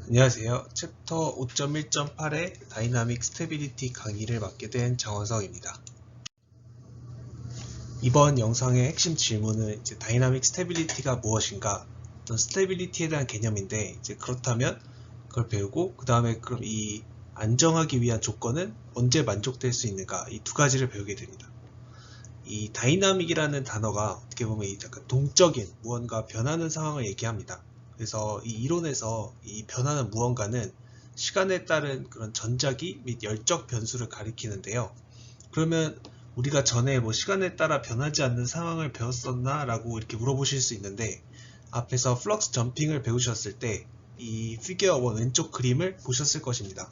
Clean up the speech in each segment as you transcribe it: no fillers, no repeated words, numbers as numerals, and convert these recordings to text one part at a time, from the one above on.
안녕하세요. 챕터 5.1.8의 다이나믹 스테빌리티 강의를 맡게 된 장원석입니다. 이번 영상의 핵심 질문은 다이나믹 스테빌리티가 무엇인가, 어떤 스테빌리티에 대한 개념인데, 그렇다면 그걸 배우고 그 다음에 그럼 이 안정하기 위한 조건은 언제 만족될 수 있는가, 이 두 가지를 배우게 됩니다. 이 다이나믹이라는 단어가 어떻게 보면 약간 동적인 무언가 변하는 상황을 얘기합니다. 그래서 이 이론에서 이 변하는 무언가는 시간에 따른 그런 전자기 및 열적 변수를 가리키는데요. 그러면 우리가 전에 시간에 따라 변하지 않는 상황을 배웠었나? 라고 이렇게 물어보실 수 있는데, 앞에서 플럭스 점핑을 배우셨을 때 이 피겨 1 왼쪽 그림을 보셨을 것입니다.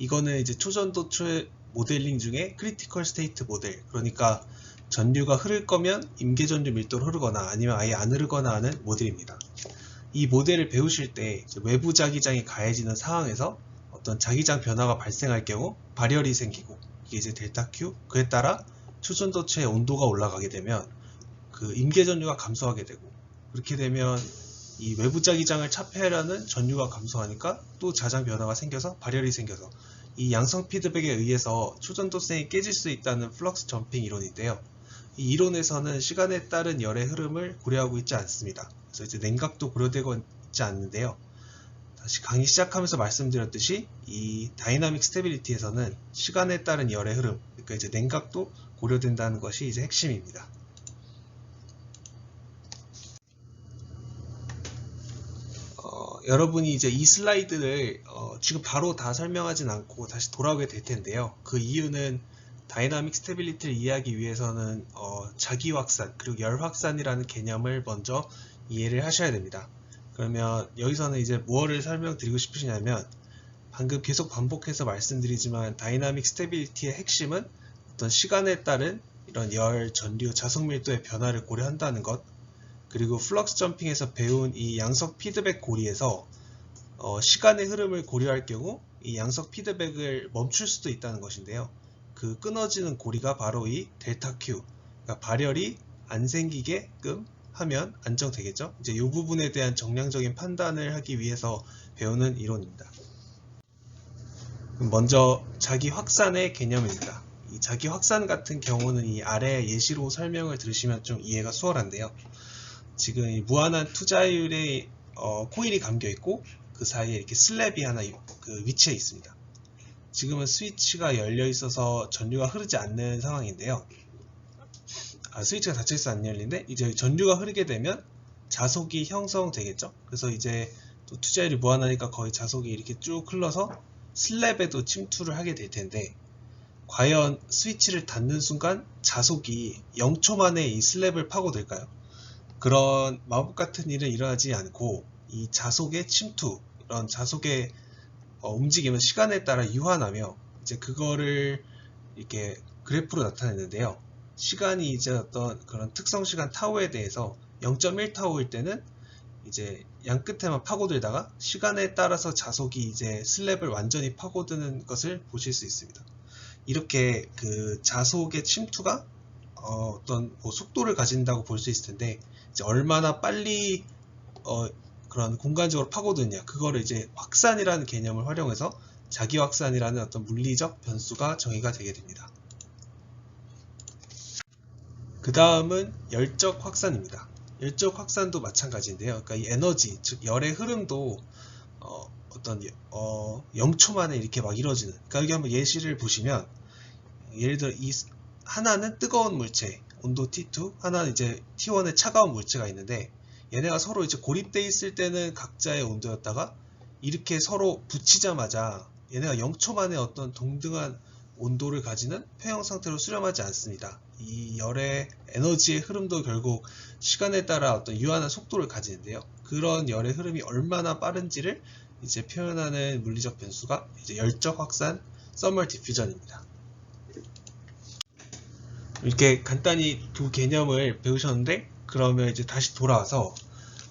이거는 초전도체 모델링 중에 크리티컬 스테이트 모델, 그러니까 전류가 흐를 거면 임계전류 밀도로 흐르거나 아니면 아예 안 흐르거나 하는 모델입니다. 이 모델을 배우실 때 외부 자기장이 가해지는 상황에서 어떤 자기장 변화가 발생할 경우 발열이 생기고, 이게 델타 Q, 그에 따라 초전도체의 온도가 올라가게 되면 그 임계전류가 감소하게 되고, 그렇게 되면 이 외부 자기장을 차폐하려는 전류가 감소하니까 또 자장 변화가 생겨서 발열이 생겨서 이 양성 피드백에 의해서 초전도생이 깨질 수 있다는 플럭스 점핑 이론인데요. 이 이론에서는 시간에 따른 열의 흐름을 고려하고 있지 않습니다. 그래서 냉각도 고려되고 있지 않는데요. 다시 강의 시작하면서 말씀드렸듯이 이 다이나믹 스테빌리티에서는 시간에 따른 열의 흐름, 그러니까 냉각도 고려된다는 것이 핵심입니다. 여러분이 이 슬라이드를 지금 바로 다 설명하진 않고 다시 돌아오게 될 텐데요. 그 이유는 다이나믹 스테빌리티를 이해하기 위해서는 자기 확산 그리고 열 확산이라는 개념을 먼저 이해를 하셔야 됩니다. 그러면 여기서는 무엇을 설명드리고 싶으시냐면, 방금 계속 반복해서 말씀드리지만 다이나믹 스테빌리티의 핵심은 어떤 시간에 따른 이런 열, 전류, 자속 밀도의 변화를 고려한다는 것, 그리고 플럭스 점핑에서 배운 이 양석 피드백 고리에서 시간의 흐름을 고려할 경우 이 양석 피드백을 멈출 수도 있다는 것인데요. 그 끊어지는 고리가 바로 이 델타 Q, 그러니까 발열이 안 생기게끔 하면 안정되겠죠. 이 부분에 대한 정량적인 판단을 하기 위해서 배우는 이론입니다. 먼저 자기 확산의 개념입니다. 이 자기 확산 같은 경우는 이 아래 예시로 설명을 들으시면 좀 이해가 수월한데요. 지금 이 무한한 투자율의 코일이 감겨 있고 그 사이에 이렇게 슬랩이 하나 그 위치해 있습니다. 지금은 스위치가 열려 있어서 전류가 흐르지 않는 상황인데요. 스위치가 닫혀 있어 안 열리는데 이제 전류가 흐르게 되면 자속이 형성되겠죠. 그래서 또 투자율이 무한하니까 거의 자속이 이렇게 쭉 흘러서 슬랩에도 침투를 하게 될 텐데, 과연 스위치를 닫는 순간 자속이 0초 만에 이 슬랩을 파고들까요? 그런 마법 같은 일은 일어나지 않고 이 자속의 침투, 이런 자속의 움직임은 시간에 따라 유한하며 그거를 이렇게 그래프로 나타냈는데요. 시간이 어떤 그런 특성 시간 타우에 대해서 0.1타우일 때는 양 끝에만 파고들다가 시간에 따라서 자속이 슬랩을 완전히 파고드는 것을 보실 수 있습니다. 이렇게 그 자속의 침투가 어떤 속도를 가진다고 볼 수 있을 텐데, 얼마나 빨리 그런 공간적으로 파고드냐, 그거를 확산이라는 개념을 활용해서 자기 확산이라는 어떤 물리적 변수가 정의가 되게 됩니다. 그 다음은 열적 확산입니다. 열적 확산도 마찬가지인데요. 그러니까 이 에너지, 즉 열의 흐름도 어떤 0초 만에 이렇게 막 이루어지는. 그러니까 여기 한번 예시를 보시면, 예를 들어 이 하나는 뜨거운 물체, 온도 T2, 하나는 T1의 차가운 물체가 있는데, 얘네가 서로 고립되어 있을 때는 각자의 온도였다가 이렇게 서로 붙이자마자 얘네가 0초 만에 어떤 동등한 온도를 가지는 폐형 상태로 수렴하지 않습니다. 이 열의 에너지의 흐름도 결국 시간에 따라 어떤 유한한 속도를 가지는데요. 그런 열의 흐름이 얼마나 빠른지를 표현하는 물리적 변수가 열적 확산, 서멀 디퓨전입니다. 이렇게 간단히 두 개념을 배우셨는데, 그러면 다시 돌아와서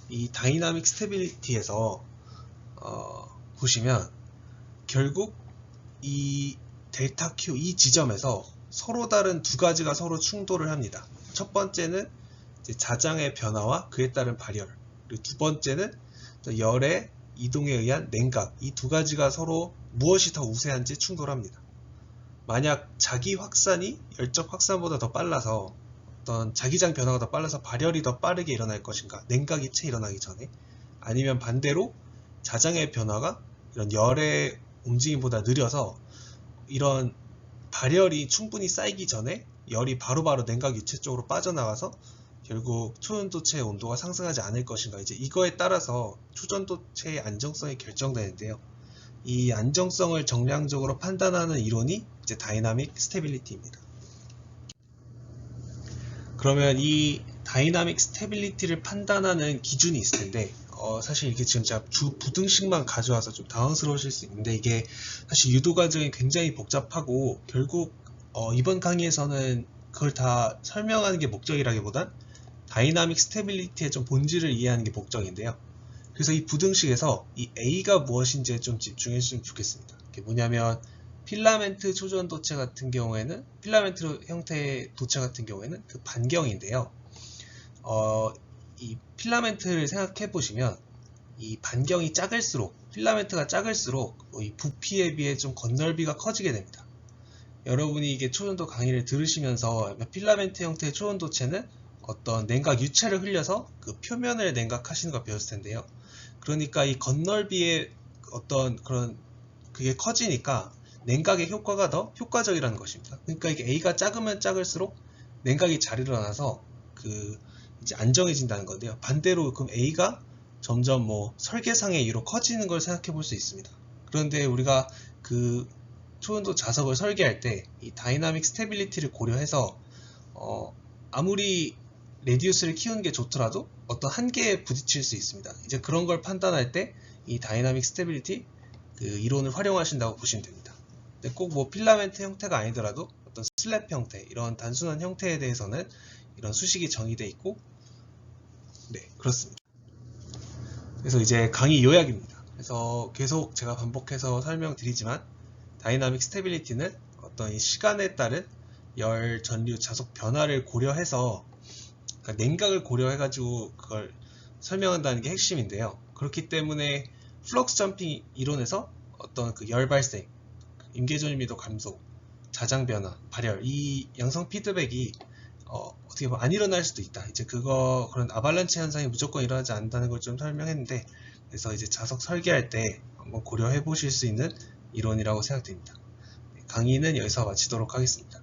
이 다이나믹 스테빌리티에서 보시면 결국 이 델타 Q, 이 지점에서 서로 다른 두 가지가 서로 충돌을 합니다. 첫 번째는 자장의 변화와 그에 따른 발열, 그리고 두 번째는 열의 이동에 의한 냉각, 이 두 가지가 서로 무엇이 더 우세한지 충돌합니다. 만약 자기 확산이 열적 확산보다 더 빨라서 어떤 자기장 변화가 더 빨라서 발열이 더 빠르게 일어날 것인가, 냉각이 채 일어나기 전에, 아니면 반대로 자장의 변화가 이런 열의 움직임보다 느려서 이런 발열이 충분히 쌓이기 전에 열이 바로바로 냉각 유체 쪽으로 빠져나가서 결국 초전도체의 온도가 상승하지 않을 것인가, 이제 이거에 따라서 초전도체의 안정성이 결정되는데요. 이 안정성을 정량적으로 판단하는 이론이 이제 다이나믹 스테빌리티입니다. 그러면 이 다이나믹 스테빌리티를 판단하는 기준이 있을 텐데, 사실 이게 지금 제가 주 부등식만 가져와서 좀 당황스러우실 수 있는데, 이게 사실 유도 과정이 굉장히 복잡하고 결국 이번 강의에서는 그걸 다 설명하는 게 목적이라기보단 다이나믹 스테빌리티의 좀 본질을 이해하는 게 목적인데요. 그래서 이 부등식에서 이 A가 무엇인지에 좀 집중해 주시면 좋겠습니다. 이게 뭐냐면 필라멘트 초전도체 같은 경우에는, 필라멘트 형태의 도체 같은 경우에는 그 반경인데요. 이 필라멘트를 생각해 보시면 이 반경이 작을수록, 필라멘트가 작을수록 이 부피에 비해 좀 겉넓이가 커지게 됩니다. 여러분이 이게 초전도 강의를 들으시면서 필라멘트 형태의 초전도체는 어떤 냉각 유체를 흘려서 그 표면을 냉각하시는 걸 배웠을 텐데요. 그러니까 이 겉넓이의 어떤 그런 그게 커지니까 냉각의 효과가 더 효과적이라는 것입니다. 그러니까 이게 A가 작으면 작을수록 냉각이 잘 일어나서 그 이제 안정해진다는 건데요. 반대로 그럼 A가 점점 뭐 설계상의 이유로 커지는 걸 생각해 볼 수 있습니다. 그런데 우리가 그 초전도 자석을 설계할 때 이 다이나믹 스테빌리티를 고려해서 아무리 레디우스를 키우는 게 좋더라도 어떤 한계에 부딪힐 수 있습니다. 이제 그런 걸 판단할 때 이 다이나믹 스테빌리티 그 이론을 활용하신다고 보시면 됩니다. 근데 꼭 뭐 필라멘트 형태가 아니더라도 어떤 슬랩 형태, 이런 단순한 형태에 대해서는 이런 수식이 정의되어 있고, 네, 그렇습니다. 그래서 이제 강의 요약입니다. 그래서 계속 제가 반복해서 설명드리지만 다이나믹 스테빌리티는 어떤 이 시간에 따른 열, 전류, 자속 변화를 고려해서, 그러니까 냉각을 고려해가지고 그걸 설명한다는 게 핵심인데요. 그렇기 때문에 플럭스 점핑 이론에서 어떤 그 열 발생, 임계전류미도 감소, 자장 변화, 발열, 이 양성 피드백이 어떻게 보면 안 일어날 수도 있다. 이제 그런 아발란체 현상이 무조건 일어나지 않는다는 걸 좀 설명했는데, 그래서 이제 자석 설계할 때 한번 고려해 보실 수 있는 이론이라고 생각됩니다. 강의는 여기서 마치도록 하겠습니다.